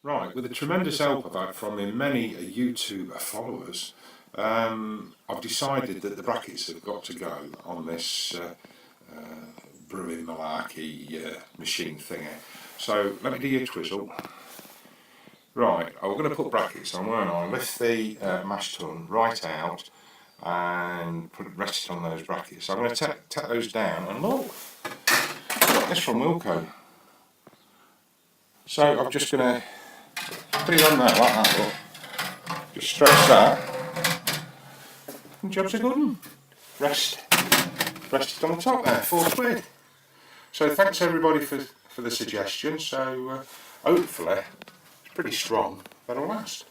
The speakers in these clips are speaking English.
Right, with the tremendous help I've had from many YouTuber followers, I've decided that the brackets have got to go on this brewing malarkey machine thingy. So let me do your twizzle. Right, I'm going to put brackets on, won't I? Lift the mash tun right out and rest it on those brackets. So I'm going to take those down and look, got this from Wilko. So I'm just going to put it on there like that, look. Just stretch that. And job's a good one. Rest it on the top there, £4. So thanks everybody for the suggestion. So hopefully it's pretty strong, that'll last.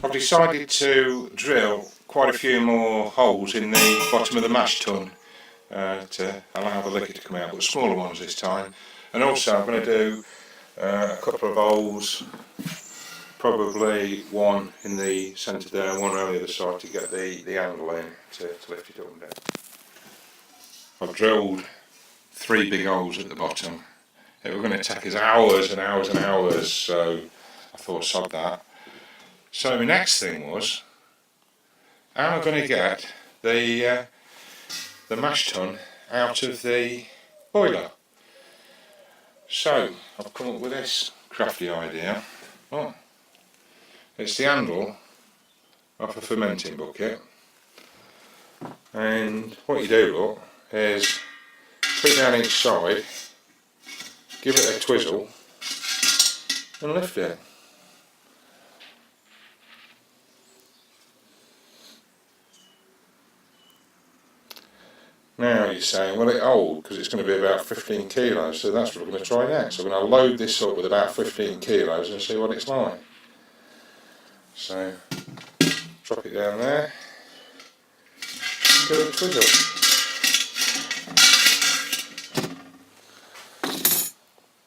I've decided to drill quite a few more holes in the bottom of the mash tun to allow the liquor to come out, but smaller ones this time. And also I'm going to do a couple of holes, probably one in the centre there and one on the other side to get the angle in to lift it up and down. I've drilled 3 big holes at the bottom. It was going to take us hours and hours and hours, so I thought sod that. So my next thing was, how am I going to get the mash tun out of the boiler? So I've come up with this crafty idea. Oh, it's the handle off a fermenting bucket, and what you do, look, is put it down each side, give it a twizzle and lift it. Now you're saying, well, it's old because it's going to be about 15 kilos, so that's what we're going to try next. So we're going to load this up with about 15 kilos and see what it's like. So drop it down there, give it a twizzle.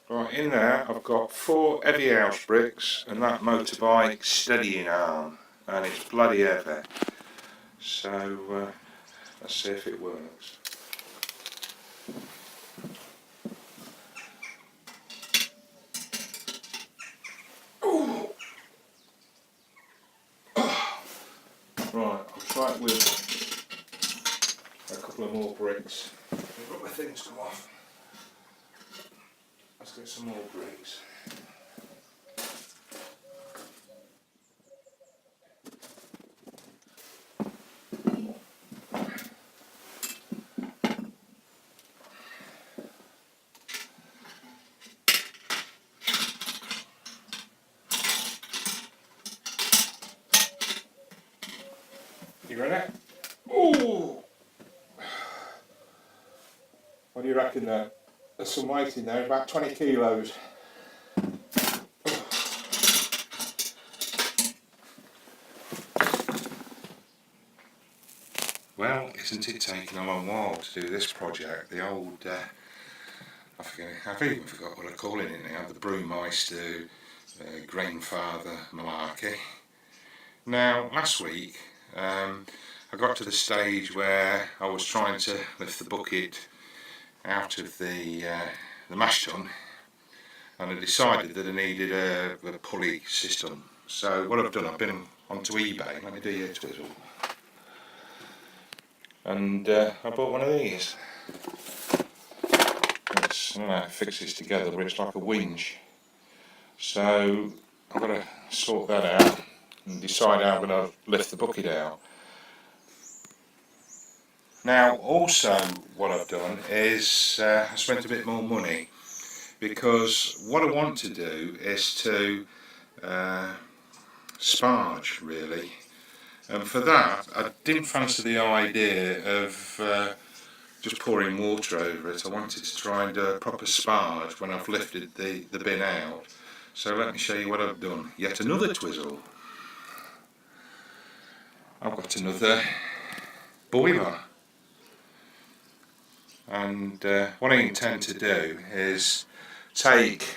Right, in there I've got 4 heavy house bricks and that motorbike steadying arm, and it's bloody heavy. So let's see if it works. Right, I'll try it with a couple of more bricks. I've got my things come off. Let's get some more bricks. You ready? Ooh! What do you reckon there? There's some weight in there, about 20 kilos. Well, isn't it taking a long while to do this project? The old, I've even forgot what I call it now, the Brewmeister Grainfather malarkey. Now, last week, I got to the stage where I was trying to lift the bucket out of the mash tun, and I decided that I needed a pulley system. So what I've done, I've been onto eBay. Let me do your twizzle. And I bought one of these. It's, I don't know how it fixes together, but it's like a winch. So I've got to sort that out and decide how I'm going to lift the bucket out. Now also what I've done is I spent a bit more money, because what I want to do is to sparge really, and for that I didn't fancy the idea of just pouring water over it. I wanted to try and do a proper sparge when I've lifted the bin out. So let me show you what I've done. Yet another twizzle. I've got another boiler. and what I intend to do is take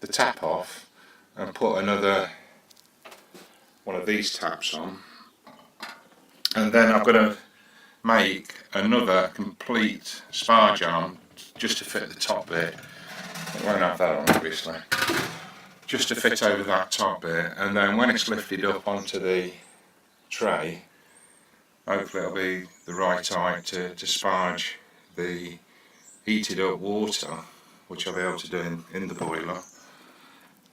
the tap off and put another one of these taps on, and then I'm going to make another complete sparge arm just to fit the top bit. It won't have that on, obviously, just to fit over that top bit, and then when it's lifted up onto the tray, hopefully it'll be the right height to sparge the heated up water, which I'll be able to do in the boiler.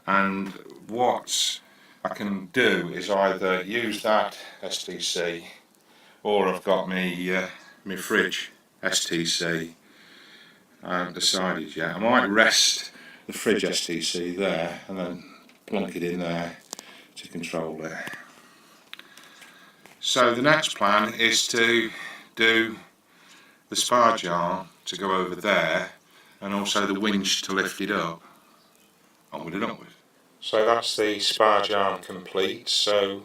And what I can do is either use that STC, or I've got my fridge STC. I haven't decided yet. I might rest the fridge STC there and then plunk it in there to control it. So the next plan is to do the sparge arm to go over there, and also the winch to lift it up. Onward and upward. So that's the sparge arm complete. So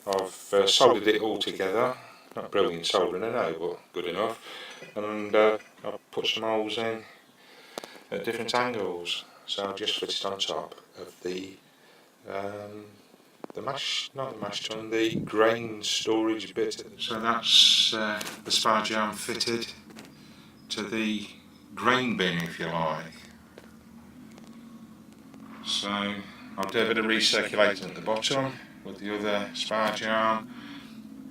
I've soldered it all together. Not brilliant soldering, I know, but good enough. And I've put some holes in at different angles. So I'll just fit it on top of the the grain storage bit. So that's the sparge arm fitted to the grain bin, if you like. So I'll do a bit of recirculating at the bottom with the other sparge arm,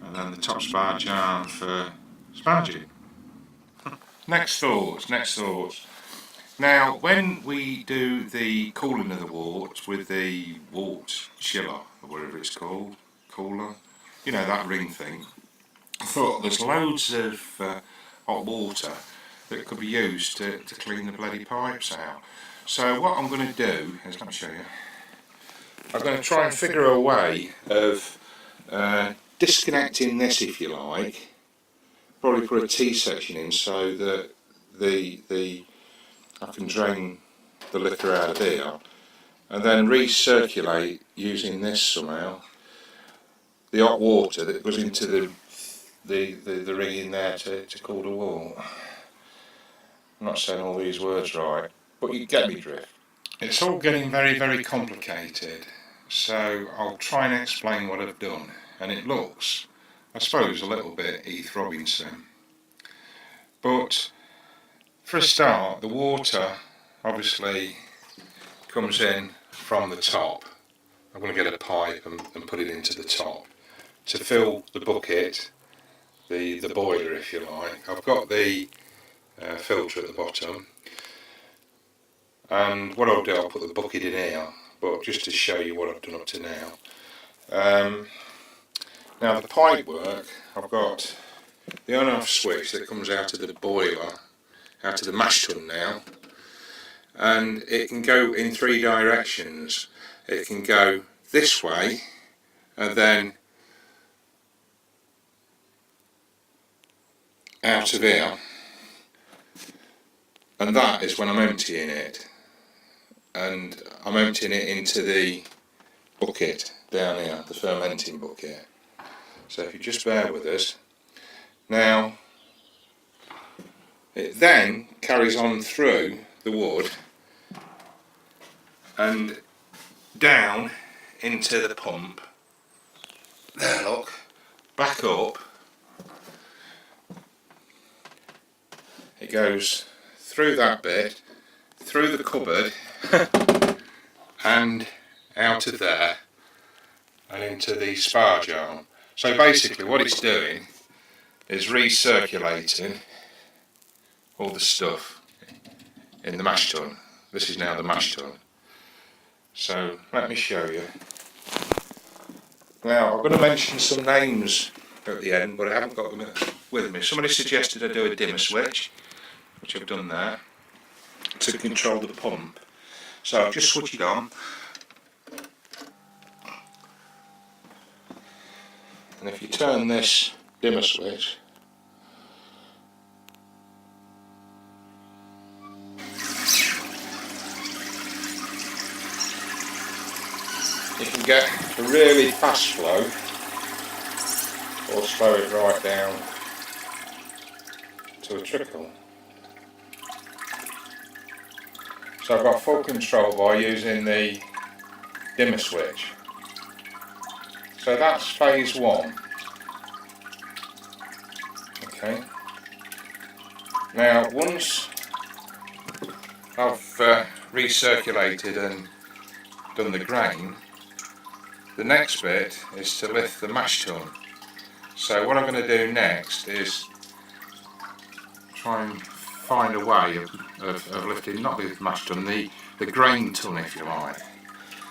and then the top sparge arm for sparging. Next thoughts. Now, when we do the cooling of the wort with the wort chiller, or whatever it's called, cooler, you know, that ring thing, I thought there's loads of hot water that could be used to clean the bloody pipes out. So what I'm going to do is, let me show you, I'm going to try and figure a way of disconnecting this, if you like, probably put a T-section in so that I can drain the liquor out of here, and then recirculate using this somehow the hot water that goes into the ring in there to cool the wort. I'm not saying all these words right, but you get me drift. It's all getting very, very complicated, so I'll try and explain what I've done. And it looks, I suppose, a little bit Heath Robinson. But for a start, the water obviously comes in from the top. I'm going to get a pipe and put it into the top to fill the bucket, the boiler, if you like. I've got the filter at the bottom, and what I'll do, I'll put the bucket in here, but just to show you what I've done up to now. Now the pipe work, I've got the on-off switch that comes out of the boiler, out of the mash tun now, and it can go in 3 directions. It can go this way, and then out of here, and that is when I'm emptying it, and I'm emptying it into the bucket down here, the fermenting bucket. So if you just bear with us. Now it then carries on through the wood and down into the pump. There, look, back up. It goes through that bit, through the cupboard and out of there and into the sparge arm. So basically what it's doing is recirculating all the stuff in the mash tun. This is now the mash tun. So let me show you. Now I'm going to mention some names at the end, but I haven't got them with me. Somebody suggested I do a dimmer switch, which I've done there, to control the pump. So I've just switched it on, and if you turn this dimmer switch, you can get a really fast flow, or slow it right down to a trickle. So I've got full control by using the dimmer switch. So that's phase 1. Okay. Now once I've recirculated and done the grain, the next bit is to lift the mash tun. So what I'm going to do next is try and find a way of lifting, not the mash tun, the grain tun, if you like.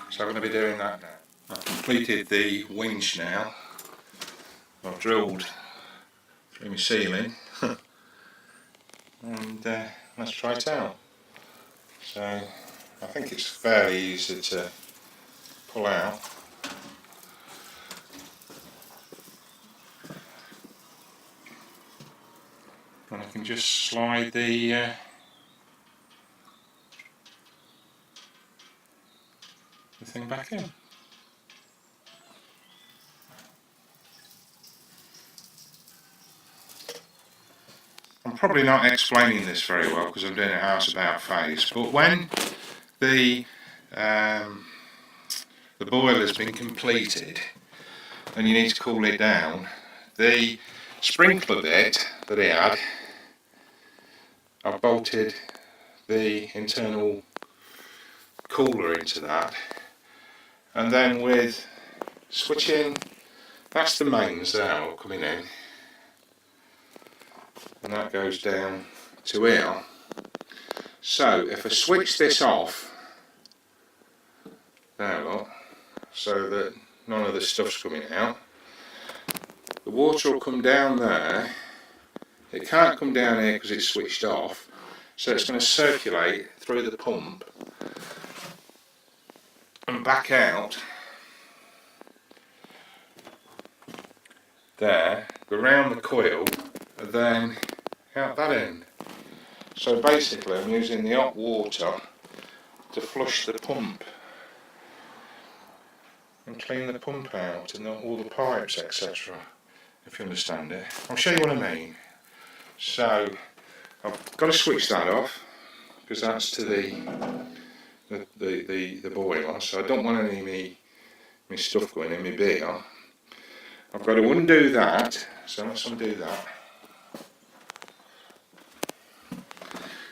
So I'm going to be doing that now. I've completed the winch now. I've drilled through my ceiling and let's try it out. So I think it's fairly easy to pull out. And I can just slide the thing back in. I'm probably not explaining this very well because I'm doing a house about phase, but when the boiler's been completed and you need to cool it down, the sprinkler bit that he had, I've bolted the internal cooler into that, and then with switching, that's the mains there coming in, and that goes down to here. So if I switch this off, there look, so that none of the stuff's coming out, the water will come down there. It can't come down here because it's switched off, so it's going to circulate through the pump and back out there, go around the coil and then out that end. So basically I'm using the hot water to flush the pump and clean the pump out and all the pipes, etc., if you understand it. I'll show you what I mean. So I've got to switch that off because that's to the boiler, so I don't want any of my stuff going in my beer. I've got to undo that, so let's undo that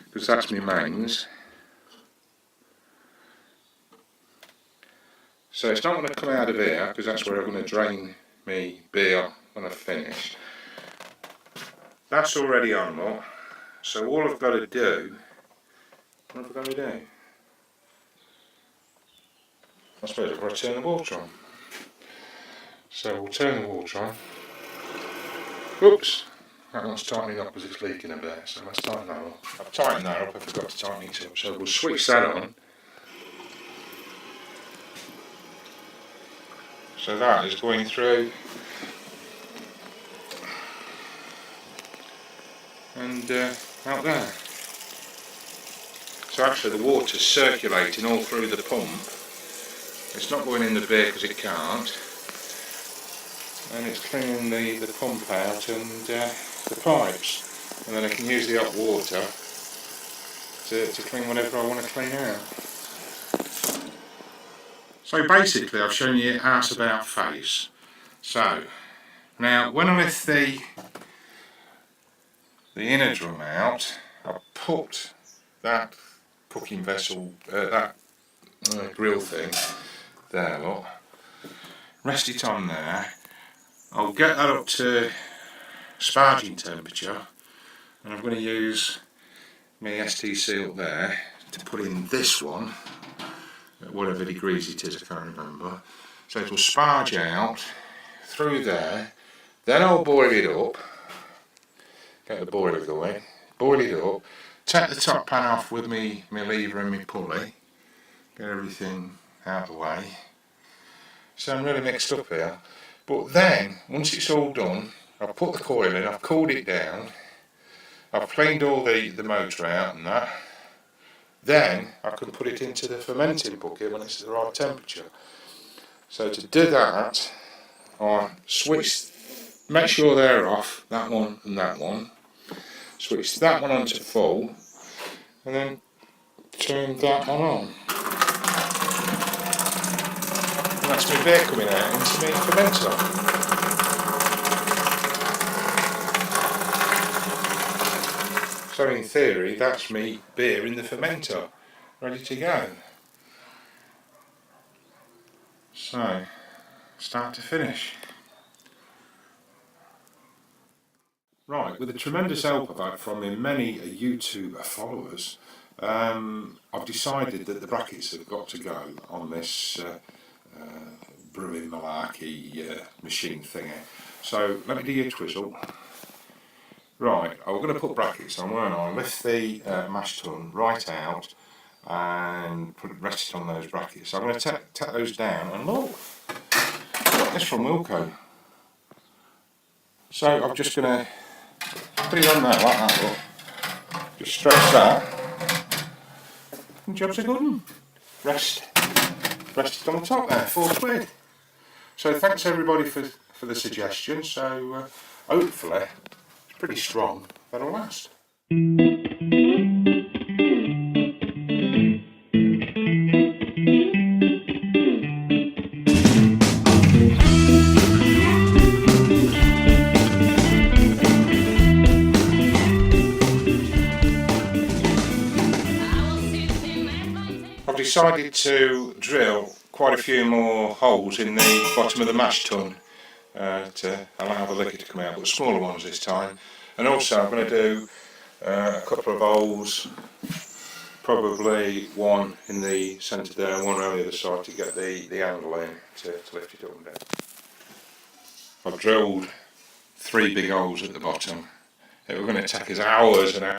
because that's my mains. So it's not going to come out of here because that's where I'm going to drain my beer when I've finished. That's already on, look. So all I've got to do, what have I got to do? I suppose I've got to turn the water on. So we'll turn the water on. Oops, that one's tightening up because it's leaking a bit, so let's tighten that up. I've tightened that up, I forgot to tighten it up, so we'll switch that on. So that is going through and out there. So actually the water's circulating all through the pump. It's not going in the beer because it can't, and it's cleaning the pump out and the pipes, and then I can use the hot water to clean whatever I want to clean out. So basically I've shown you house about face. So now when I lift the inner drum out, I put that cooking vessel, that grill thing there, look, rest it on there. I'll get that up to sparging temperature, and I'm going to use my ST seal there to put in this one at whatever degrees it is, I can't remember. So it will sparge out through there, then I'll boil it up, get the boiler going, boil it up, take the top pan off with me lever and my pulley, get everything out of the way. So I'm really mixed up here. But then, once it's all done, I've put the coil in, I've cooled it down, I've cleaned all the motor out and that. Then I can put it into the fermenting bucket when it's the right temperature. So to do that, I switch, make sure they're off, that one and that one. switch that one on to full, and then turn that one on. And that's my beer coming out into my fermenter. So in theory, that's me beer in the fermenter, ready to go. So, start to finish. Right, with the tremendous help I've had from many YouTube followers, I've decided that the brackets have got to go on this brewing malarkey machine thingy. So let me do your twizzle. Right, I'm going to put brackets on, weren't I? Lift the mash tun right out and rest it on those brackets. So I'm going to take those down, and look, got this from Wilko. So I'm just going to put it on there like that, look. Just stretch that, and job's a good one. Rest it on the top there, £4. So thanks everybody for the suggestion. So hopefully it's pretty strong, that'll last. I've decided to drill quite a few more holes in the bottom of the mash tun to allow the liquor to come out, but smaller ones this time. And also I'm going to do a couple of holes, probably one in the centre there and one on the other side to get the handle in to lift it up and down. I've drilled 3 big holes at the bottom. It was going to take us hours and hours.